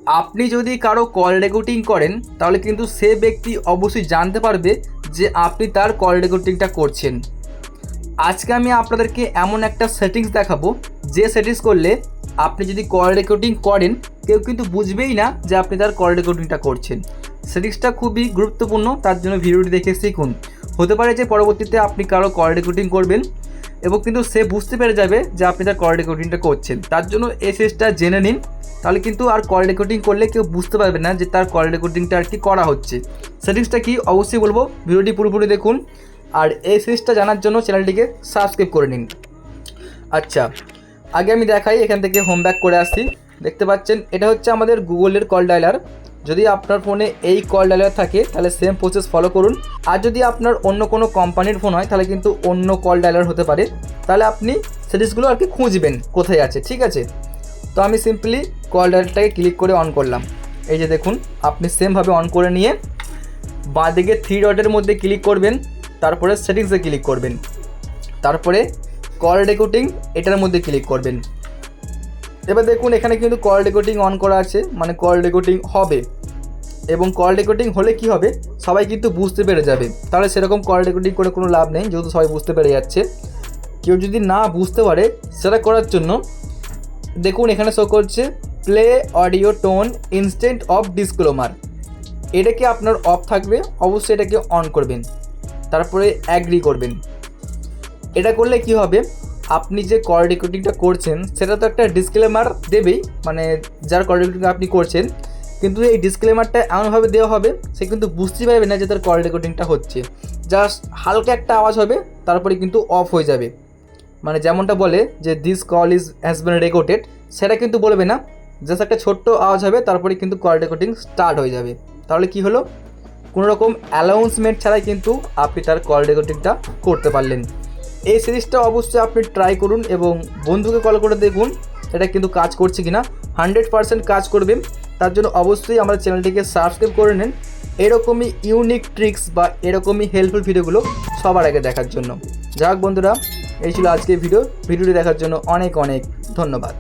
আপনি যদি কারো কল রেকর্ডিং করেন তাহলে কিন্তু সে ব্যক্তি অবশ্যই জানতে পারবে যে আপনি তার কল রেকর্ডিংটা করছেন। আজকে আমি আপনাদেরকে এমন একটা সেটিংস দেখাবো যে সেটিংস করলে আপনি যদি কল রেকর্ডিং করেন কেউ কিন্তু বুঝবেই না যে আপনি তার কল রেকর্ডিংটা করছেন। সেটিংসটা খুবই গুরুত্বপূর্ণ, তার জন্য ভিডিওটি দেখে শিখুন। হতে পারে যে পরবর্তীতে আপনি কারো কল রেকর্ডিং করবেন এবং কিন্তু সে বুঝতে পেরে যাবে যে আপনি তার কল রেকর্ডিংটা করছেন। তার জন্য এই সেটিংসটা জেনে নিন, তাহলে কিন্তু আর কল রেকর্ডিং করলে কেউ বুঝতে পারবে না যে তার কল রেকর্ডিংটা আর কি করা হচ্ছে। সেটিংসটা কি অবশ্যই বলবো, ভিডিওটি পুরোপুরি দেখুন। আর এই সিরিজটা জানার জন্য চ্যানেলটিকে সাবস্ক্রাইব করে নিন। আচ্ছা, আগে আমি দেখাই, এখান থেকে হোম ব্যাক করে আসছি। দেখতে পাচ্ছেন এটা হচ্ছে আমাদের গুগলের কল ডায়ালার। যদি আপনার ফোনে এই কল ডায়ালার থাকে তাহলে সেম প্রসেস ফলো করুন। আর যদি আপনার অন্য কোনো কোম্পানির ফোন হয় তাহলে কিন্তু অন্য কল ডায়ালার হতে পারে, তাহলে আপনি সেটিংসগুলো আর কি খুঁজবেন কোথায় আছে, ঠিক আছে। তো আমি সিম্পলি কল ডায়ালারটাকে ক্লিক করে অন করলাম। এই যে দেখুন, আপনি সেমভাবে অন করে নিয়ে বাঁদিকে 3 ডটের মধ্যে ক্লিক করবেন, তারপরে সেটিংসে ক্লিক করবেন, তারপরে কল রেকর্ডিং এটার মধ্যে ক্লিক করবেন। এবার দেখুন এখানে কিন্তু কল রেকর্ডিং অন করা আছে, মানে কল রেকর্ডিং হবে। এবং কল রেকর্ডিং হলে কি হবে, সবাই কিন্তু বুঝতে পেরে যাবে। তাহলে সেরকম কল রেকর্ডিং করে কোনো লাভ নেই, যেহেতু সবাই বুঝতে পেরে যাচ্ছে। কেউ যদি না বুঝতে পারে সেটা করার জন্য দেখুন এখানে শো করছে play audio tone instant of disclaimer. এটাকে আপনার অফ থাকবে, অবশ্যই এটাকে অন করবেন, তারপরে অ্যাগ্রি করবেন। এটা করলে কি হবে, আপনি যে কল রেকর্ডিংটা করছেন সেটা তো একটা ডিসক্লেমার দেবেই, মানে যার কল রেকর্ডিং আপনি করছেন, কিন্তু এই ডিসক্লেমারটা এমনভাবে দেওয়া হবে সে কিন্তু বুঝতেই পারবে না যে তার কল রেকর্ডিংটা হচ্ছে। জাস্ট হালকা একটা আওয়াজ হবে, তারপরে কিন্তু অফ হয়ে যাবে। মানে যেমনটা বলে যে this call has been recorded, সেটা কিন্তু বলবে না, জাস্ট একটা ছোট্ট আওয়াজ হবে, তারপরে কিন্তু কল রেকর্ডিং স্টার্ট হয়ে যাবে। তাহলে কি হলো, কোনো রকম অ্যানাউন্সমেন্ট ছাড়াই কিন্তু আপনি তার কল রেকর্ডিংটা করতে পারলেন। এই সিরিজটা অবশ্যই আপনি ট্রাই করুন এবং বন্ধুকে কল করে দেখুন এটা কিন্তু কাজ করছে কিনা। 100% কাজ করবে। তার জন্য অবশ্যই আমাদের চ্যানেলটিকে সাবস্ক্রাইব করে নিন এরকমই ইউনিক ট্রিক্স বা এরকমই হেল্পফুল ভিডিওগুলো সবার আগে দেখার জন্য। যাক বন্ধুরা, এই ছিল আজকের ভিডিওটি দেখার জন্য অনেক অনেক ধন্যবাদ।